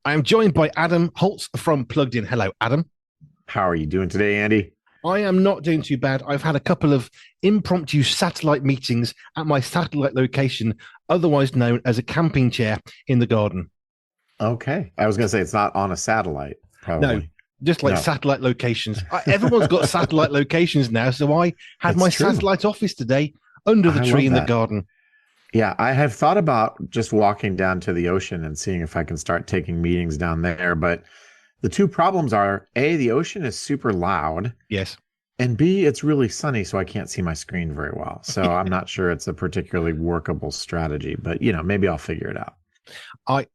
I am joined by Adam Holz from Plugged In. Hello, Adam. How are you doing today, Andy? I am not doing too bad. I've had a couple of impromptu satellite meetings at my satellite location, otherwise known as a camping chair in the garden. Okay. I was going to say it's not on a satellite, No, probably. just like No. satellite locations. Everyone's got satellite locations now. So I had It's my true. satellite office today under the I tree love in the that. garden. Yeah, I have thought about just walking down to the ocean and seeing if I can start taking meetings down there. But the two problems are A, the ocean is super loud, Yes. and B, it's really sunny, so I can't see my screen very well. So I'm not sure it's a particularly workable strategy, but maybe I'll figure it out.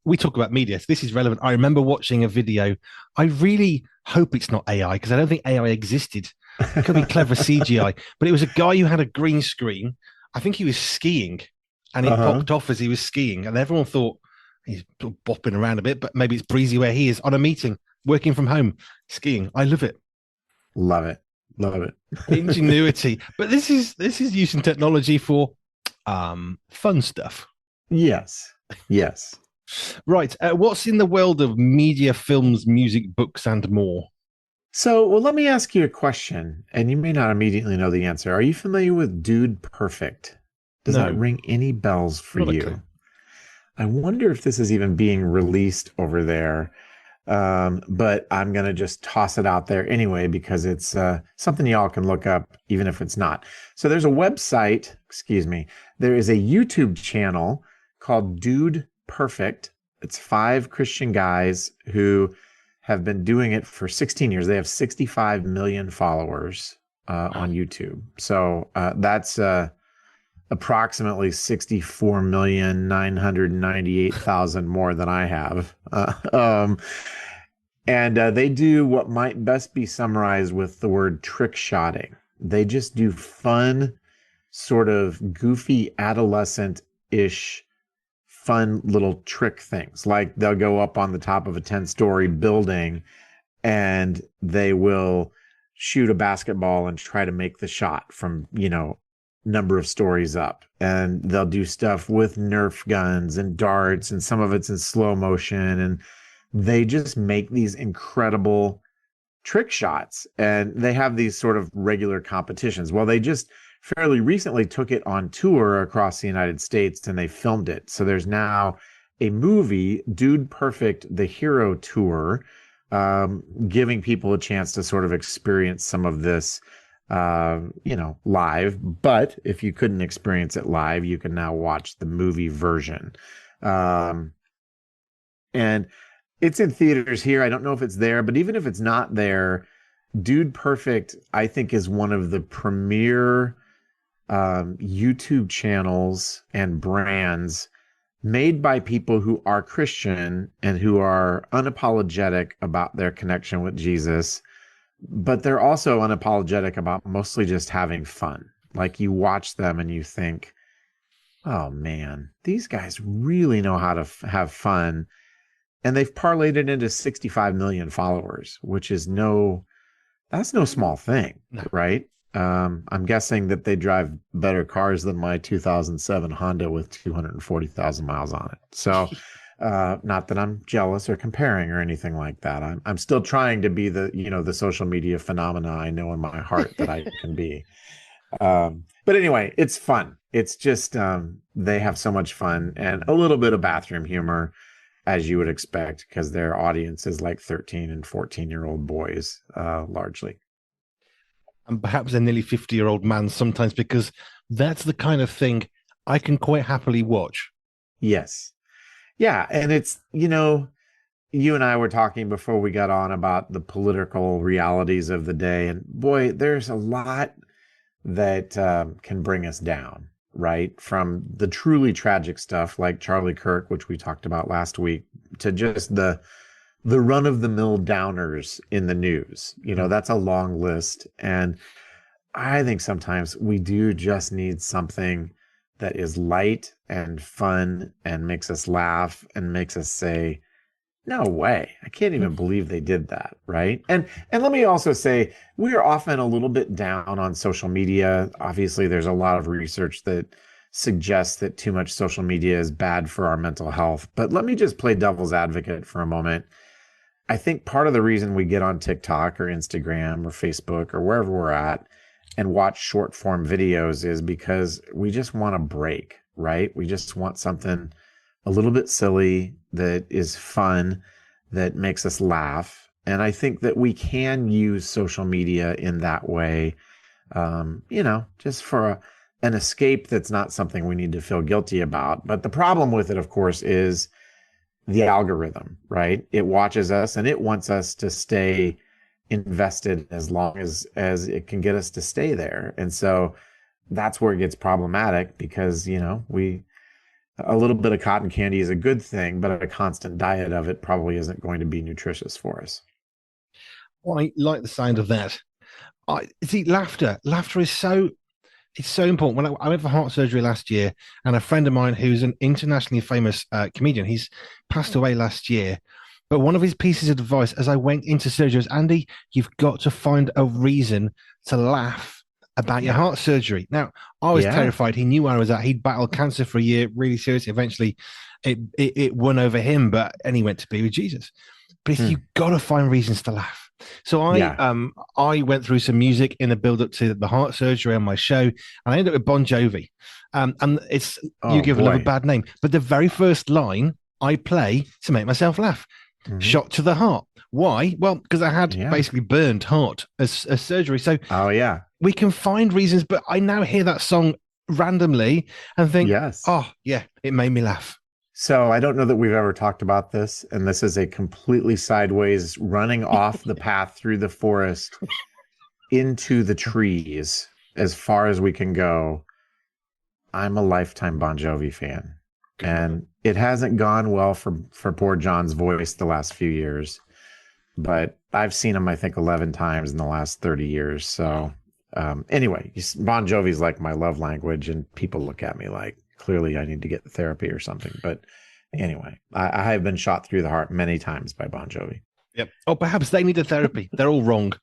We talk about media. So this is relevant. I remember watching a video. I really hope it's not AI because I don't think AI existed. It could be clever CGI, but it was a guy who had a green screen. I think he was skiing, and it Uh-huh. popped off as he was skiing, and everyone thought he's bopping around a bit, but maybe it's breezy where he is on a meeting, working from home, skiing. I love it. Love it. Love it. Ingenuity, but this is using technology for fun stuff. Yes. Yes. Right. What's in the world of media, films, music, books, and more? So, well, let me ask you a question, and you may not immediately know the answer. Are you familiar with Dude Perfect? Does that No, ring any bells for not a clue. you? I wonder if this is even being released over there. But I'm going to just toss it out there anyway because it's something y'all can look up, even if it's not. So, there's a website, excuse me, there is a YouTube channel called Dude Perfect. It's five Christian guys who have been doing it for 16 years. They have 65 million followers on Wow. YouTube. So that's approximately 64,998,000 more than I have. And they do what might best be summarized with the word trick shotting. They just do fun, sort of goofy adolescent ish fun little trick things. Like they'll go up on the top of a 10-story building and they will shoot a basketball and try to make the shot from, number of stories up. And they'll do stuff with Nerf guns and darts, and some of it's in slow motion. And they just make these incredible trick shots, and they have these sort of regular competitions. Well, they just fairly recently took it on tour across the United States and they filmed it. So there's now a movie, Dude Perfect, the Hero Tour, giving people a chance to sort of experience some of this, live. But if you couldn't experience it live, you can now watch the movie version. Um, and it's in theaters here. I don't know if it's there, but even if it's not there, Dude Perfect, I think, is one of the premier YouTube channels and brands made by people who are Christian and who are unapologetic about their connection with Jesus, but they're also unapologetic about mostly just having fun. Like you watch them and you think, oh man, these guys really know how to have fun. And they've parlayed it into 65 million followers, which is that's no small thing, No. right? I'm guessing that they drive better cars than my 2007 Honda with 240,000 miles on it. So, not that I'm jealous or comparing or anything like that. I'm still trying to be the social media phenomena I know in my heart that I can be. But anyway, it's fun. It's just they have so much fun and a little bit of bathroom humor, as you would expect, because their audience is like 13 and 14-year-old boys, largely. And perhaps a nearly 50-year-old man sometimes because that's the kind of thing I can quite happily watch. Yes. Yeah. And it's, you and I were talking before we got on about the political realities of the day. And boy, there's a lot that can bring us down, right? From the truly tragic stuff like Charlie Kirk, which we talked about last week, to just the run of the mill downers in the news. That's a long list. And I think sometimes we do just need something that is light and fun and makes us laugh and makes us say, no way. I can't even believe they did that, right? And let me also say, we are often a little bit down on social media. Obviously, there's a lot of research that suggests that too much social media is bad for our mental health. But let me just play devil's advocate for a moment. I think part of the reason we get on TikTok or Instagram or Facebook or wherever we're at and watch short form videos is because we just want a break, right? We just want something a little bit silly that is fun, that makes us laugh. And I think that we can use social media in that way, just for an escape that's not something we need to feel guilty about. But the problem with it, of course, is the algorithm, right? It watches us and it wants us to stay invested as long as it can get us to stay there. And so that's where it gets problematic because, a little bit of cotton candy is a good thing, but a constant diet of it probably isn't going to be nutritious for us. I like the sound of that. I see laughter. Laughter is it's so important. When I went for heart surgery last year, and a friend of mine who's an internationally famous comedian, he's passed away last year. But one of his pieces of advice as I went into surgery was, Andy, you've got to find a reason to laugh about your heart surgery. Now, I was terrified. He knew where I was at. He'd battled cancer for a year, really serious. Eventually, it won over him, and he went to be with Jesus. But you've got to find reasons to laugh. So I went through some music in the build up to the heart surgery on my show, and I ended up with Bon Jovi. And it's You Give Love a Bad Name. But the very first line I play to make myself laugh. Shot to the heart. Why? Well, because I had basically burned heart as surgery. So we can find reasons, but I now hear that song randomly and think, it made me laugh. So I don't know that we've ever talked about this, and this is a completely sideways running off the path through the forest into the trees as far as we can go. I'm a lifetime Bon Jovi fan, and it hasn't gone well for poor John's voice the last few years, but I've seen him, I think, 11 times in the last 30 years. So anyway, Bon Jovi's like my love language, and people look at me like, clearly I need to get therapy or something. But anyway, I have been shot through the heart many times by Bon Jovi. Yep. Oh, perhaps they needed therapy. They're all wrong.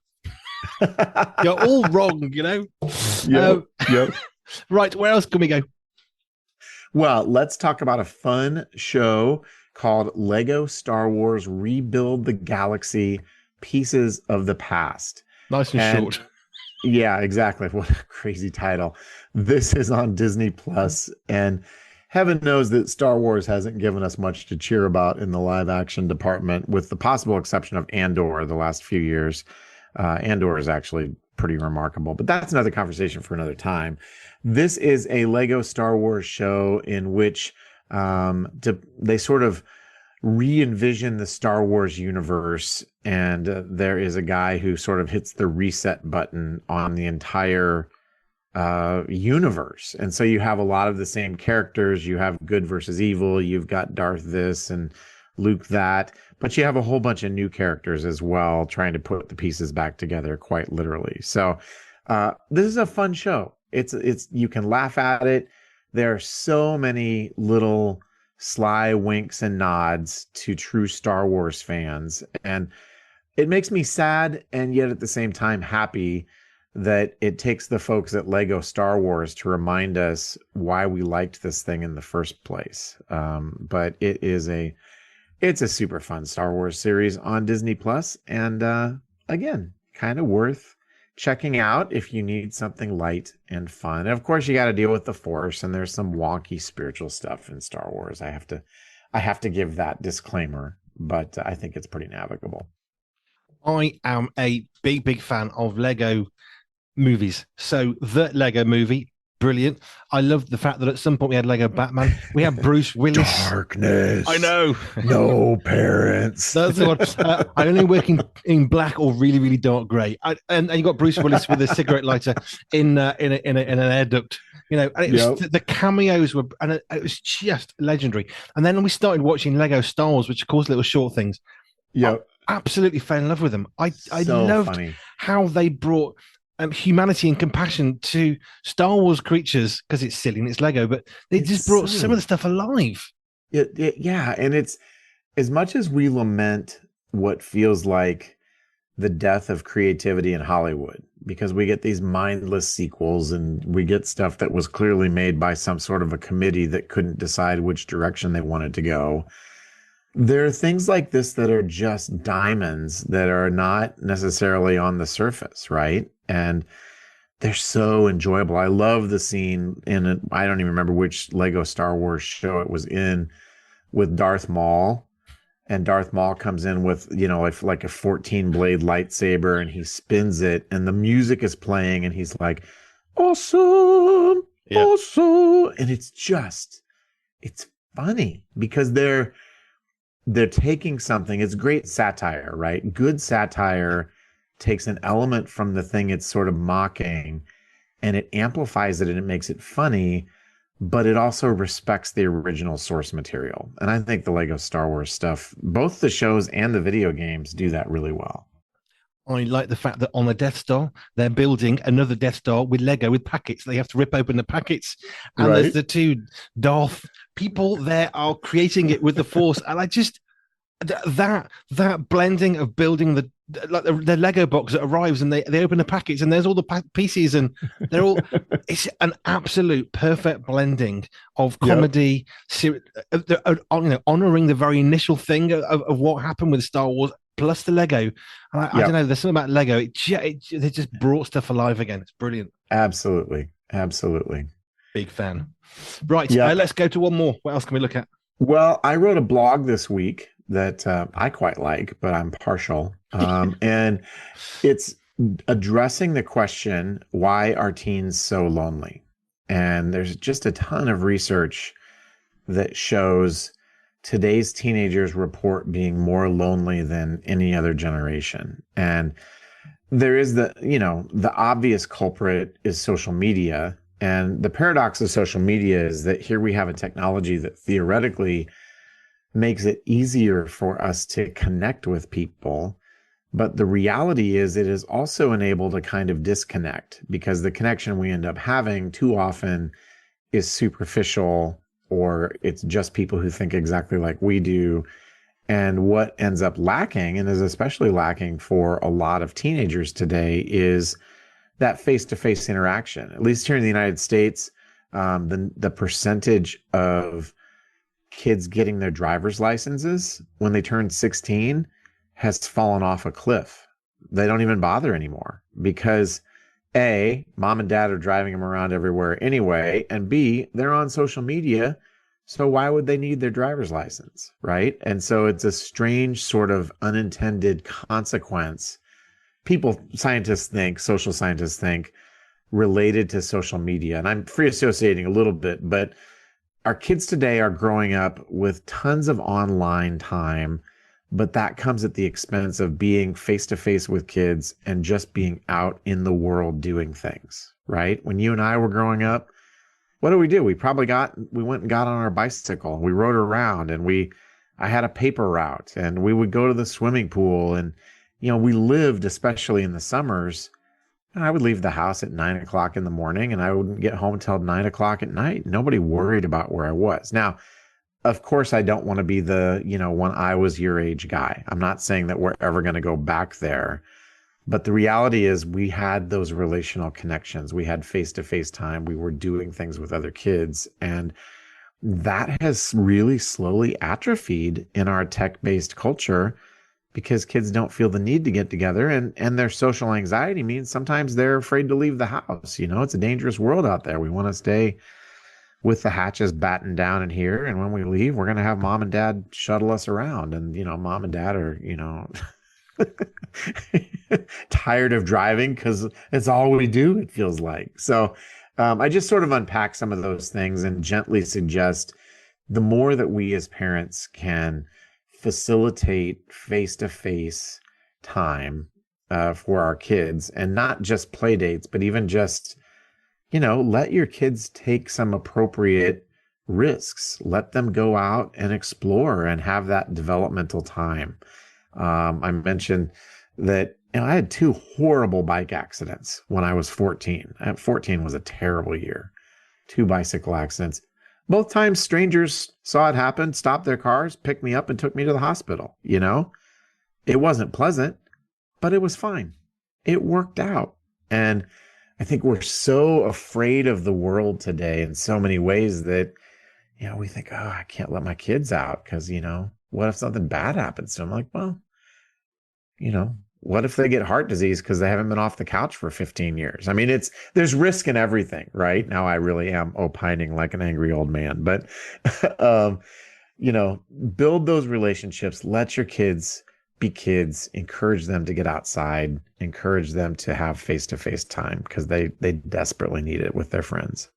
You're all wrong, Yep. Right. Where else can we go? Well, let's talk about a fun show called Lego Star Wars Rebuild the Galaxy Pieces of the Past. Nice and short. Yeah, exactly. What a crazy title. This is on Disney Plus, and heaven knows that Star Wars hasn't given us much to cheer about in the live action department, with the possible exception of Andor the last few years. Andor is actually pretty remarkable, but that's another conversation for another time. This is a Lego Star Wars show in which they sort of re-envision the Star Wars universe, and there is a guy who sort of hits the reset button on the entire universe. And so you have a lot of the same characters. You have good versus evil. You've got Darth this and Luke that, but you have a whole bunch of new characters as well, trying to put the pieces back together quite literally. So this is a fun show. It's you can laugh at it. There are so many little sly winks and nods to true Star Wars fans, and it makes me sad and yet at the same time happy that it takes the folks at Lego Star Wars to remind us why we liked this thing in the first place. But it's a super fun Star Wars series on Disney Plus, and again, kind of worth checking out if you need something light and fun. And of course, you got to deal with the Force, and there's some wonky spiritual stuff in Star Wars. I have to give that disclaimer, but I think it's pretty navigable. I am a big fan of Lego movies. So the Lego movie, brilliant. I love the fact that at some point we had Lego Batman. We have Bruce Willis. Darkness. I know. No parents. That's the one. I only work in black or really, really dark grey. And you got Bruce Willis with a cigarette lighter in an air duct. And it was the cameos were, and it was just legendary. And then we started watching Lego Star Wars, which of course little short things. Yeah, absolutely fell in love with them. I so loved funny how they brought humanity and compassion to Star Wars creatures, because it's silly and it's Lego, but they just brought some of the stuff alive. Yeah, and it's, as much as we lament what feels like the death of creativity in Hollywood because we get these mindless sequels and we get stuff that was clearly made by some sort of a committee that couldn't decide which direction they wanted to go. There are things like this that are just diamonds that are not necessarily on the surface, right? And they're so enjoyable. I love the scene in it. I don't even remember which Lego Star Wars show it was in with Darth Maul. And Darth Maul comes in with, like a 14 blade lightsaber and he spins it and the music is playing and he's like, awesome, Yeah. awesome. And it's funny because they're taking something. It's great satire, right? Good satire takes an element from the thing it's sort of mocking and it amplifies it and it makes it funny, but it also respects the original source material. And I think the Lego Star Wars stuff, both the shows and the video games, do that really well. I like the fact that on the Death Star, they're building another Death Star with Lego with packets. They have to rip open the packets. And there's the two Darth people there are creating it with the Force. And I just, that blending of building the Lego box that arrives and they open the packets and there's all the pieces and they're all it's an absolute perfect blending of comedy, honoring the very initial thing of what happened with Star Wars plus the Lego. And I don't know, there's something about Lego. They just brought stuff alive again. It's brilliant. Absolutely. Big fan. Right. Let's go to one more. What else can we look at? Well, I wrote a blog this week that I quite like, but I'm partial. And it's addressing the question, why are teens so lonely? And there's just a ton of research that shows today's teenagers report being more lonely than any other generation. And there is the obvious culprit is social media. And the paradox of social media is that here we have a technology that theoretically makes it easier for us to connect with people. But the reality is it is also enabled a kind of disconnect because the connection we end up having too often is superficial or it's just people who think exactly like we do. And what ends up lacking, and is especially lacking for a lot of teenagers today, is that face-to-face interaction. At least here in the United States, the percentage of kids getting their driver's licenses when they turn 16 has fallen off a cliff. They don't even bother anymore because A, mom and dad are driving them around everywhere anyway, and B, they're on social media. So why would they need their driver's license, right? And so it's a strange sort of unintended consequence. Social scientists think, related to social media. And I'm free associating a little bit, but our kids today are growing up with tons of online time, but that comes at the expense of being face-to-face with kids and just being out in the world doing things, right? When you and I were growing up, what did we do? We went and got on our bicycle and we rode around and I had a paper route and we would go to the swimming pool and, we lived, especially in the summers, and I would leave the house at 9 o'clock in the morning and I wouldn't get home till 9 o'clock at night. Nobody worried about where I was. Now, of course, I don't want to be the, when I was your age guy. I'm not saying that we're ever going to go back there. But the reality is we had those relational connections. We had face-to-face time. We were doing things with other kids. And that has really slowly atrophied in our tech-based culture because kids don't feel the need to get together. And their social anxiety means sometimes they're afraid to leave the house. It's a dangerous world out there. We want to stay with the hatches battened down in here. And when we leave, we're going to have mom and dad shuttle us around. And, mom and dad are, tired of driving because it's all we do, it feels like. So I just sort of unpack some of those things and gently suggest the more that we as parents can facilitate face-to-face time for our kids, and not just play dates, but even just, let your kids take some appropriate risks. Let them go out and explore and have that developmental time. I mentioned that I had 2 horrible bike accidents when I was 14. 14 was a terrible year. 2 bicycle accidents. Both times strangers saw it happen, stopped their cars, picked me up and took me to the hospital. It wasn't pleasant, but it was fine. It worked out. And I think we're so afraid of the world today in so many ways that, we think, oh, I can't let my kids out because, what if something bad happens to them? Like, well, what if they get heart disease because they haven't been off the couch for 15 years? I mean, there's risk in everything, right? Now I really am opining like an angry old man, but, um, build those relationships, let your kids be kids, encourage them to get outside, encourage them to have face-to-face time because they desperately need it with their friends.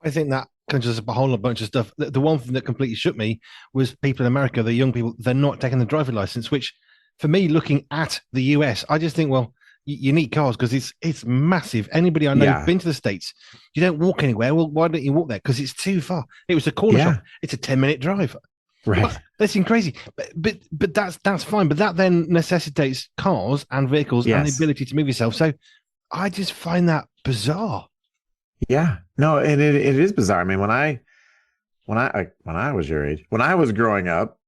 I think that conjures up a whole bunch of stuff. The one thing that completely shook me was people in America, the young people, they're not taking the driving license, which for me, looking at the US, I just think, well, you need cars because it's massive. Anybody I know who's been to the States, you don't walk anywhere. Well, why don't you walk there? Because it's too far. It was a corner shop. It's a 10-minute drive. Right. Well, that seems crazy. But that's fine. But that then necessitates cars and vehicles and the ability to move yourself. So I just find that bizarre. Yeah. No, and it is bizarre. I mean, when I was your age, when I was growing up,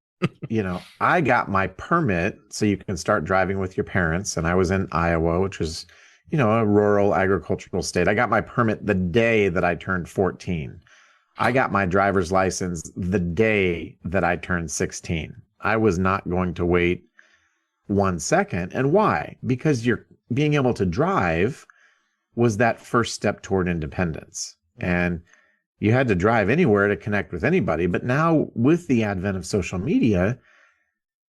I got my permit so you can start driving with your parents. And I was in Iowa, which was, a rural agricultural state. I got my permit the day that I turned 14. I got my driver's license the day that I turned 16. I was not going to wait 1 second. And why? Because you're being able to drive was that first step toward independence. And you had to drive anywhere to connect with anybody. But now with the advent of social media,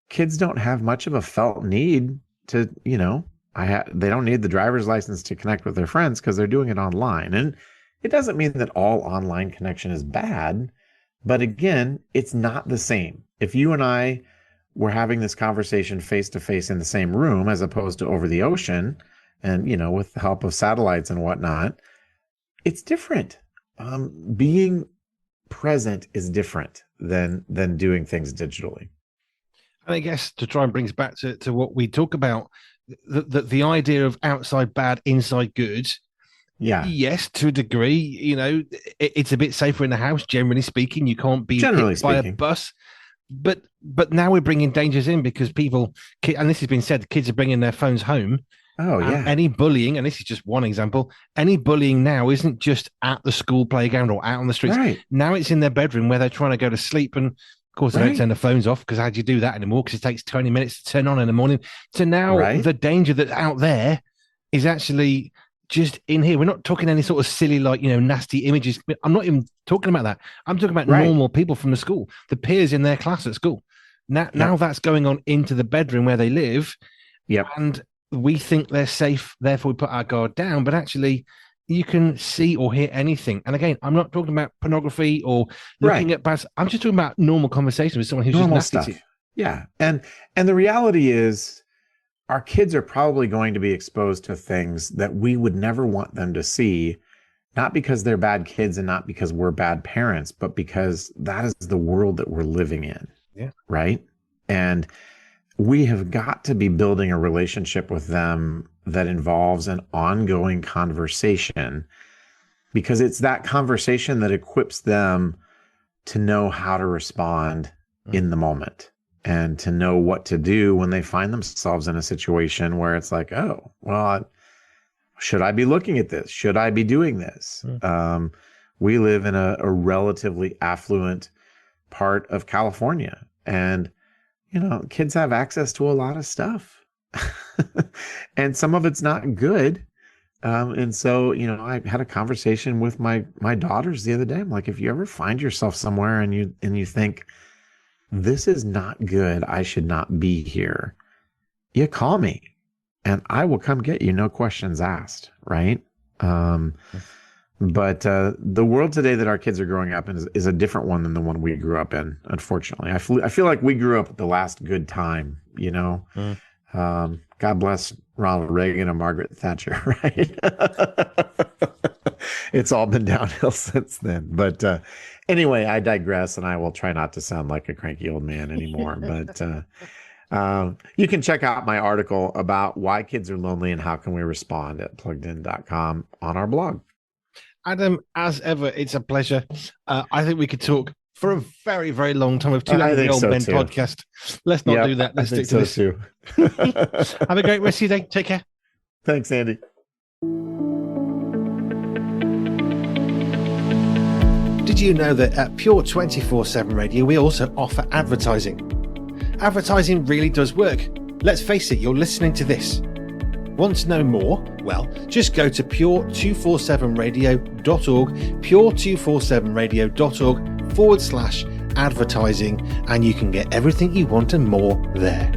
kids don't have much of a felt need to, they don't need the driver's license to connect with their friends because they're doing it online. And it doesn't mean that all online connection is bad, but again, it's not the same. If you and I were having this conversation face to face in the same room, as opposed to over the ocean and, with the help of satellites and whatnot, it's different. Being present is different than doing things digitally. And I guess to try and bring us back to what we talk about, the idea of outside bad, inside good. Yeah. Yes, to a degree, it's a bit safer in the house, generally speaking. You can't be hit by a bus. But now we're bringing dangers in because and this has been said, kids are bringing their phones home. Oh, yeah. Any bullying, and this is just one example, any bullying now isn't just at the school playground or out on the streets. Right. Now it's in their bedroom where they're trying to go to sleep. And of course, they don't turn the phones off because how do you do that anymore? Because it takes 20 minutes to turn on in the morning. So now the danger that's out there is actually just in here. We're not talking any sort of silly, nasty images. I'm not even talking about that. I'm talking about normal people from the school, the peers in their class at school. Now that's going on into the bedroom where they live. Yep. And we think they're safe, therefore we put our guard down. But actually, you can see or hear anything. And again, I'm not talking about pornography or looking at bad. I'm just talking about normal conversation with someone who's normal just nasty. Stuff. Yeah. And the reality is our kids are probably going to be exposed to things that we would never want them to see, not because they're bad kids and not because we're bad parents, but because that is the world that we're living in. Yeah. Right. And we have got to be building a relationship with them that involves an ongoing conversation, because it's that conversation that equips them to know how to respond in the moment and to know what to do when they find themselves in a situation where it's like, oh, well, should I be looking at this? Should I be doing this? We live in a relatively affluent part of California, and kids have access to a lot of stuff and some of it's not good. And so, I had a conversation with my daughters the other day. I'm like, if you ever find yourself somewhere and you think this is not good, I should not be here, you call me and I will come get you. No questions asked. Right. But the world today that our kids are growing up in is a different one than the one we grew up in, unfortunately. I feel like we grew up at the last good time, God bless Ronald Reagan and Margaret Thatcher, right? It's all been downhill since then. But anyway, I digress, and I will try not to sound like a cranky old man anymore. But you can check out my article about why kids are lonely and how can we respond at pluggedin.com on our blog. Adam, as ever, it's a pleasure. I think we could talk for a very, very long time of two I angry think old so, men too. podcast. Let's not do that. Let's stick to this. Too. Have a great rest of your day. Take care. Thanks, Andy. Did you know that at Pure 24/7 Radio, we also offer advertising? Advertising really does work. Let's face it, you're listening to this. Want to know more? Well, just go to pure247radio.org, pure247radio.org/advertising, and you can get everything you want and more there.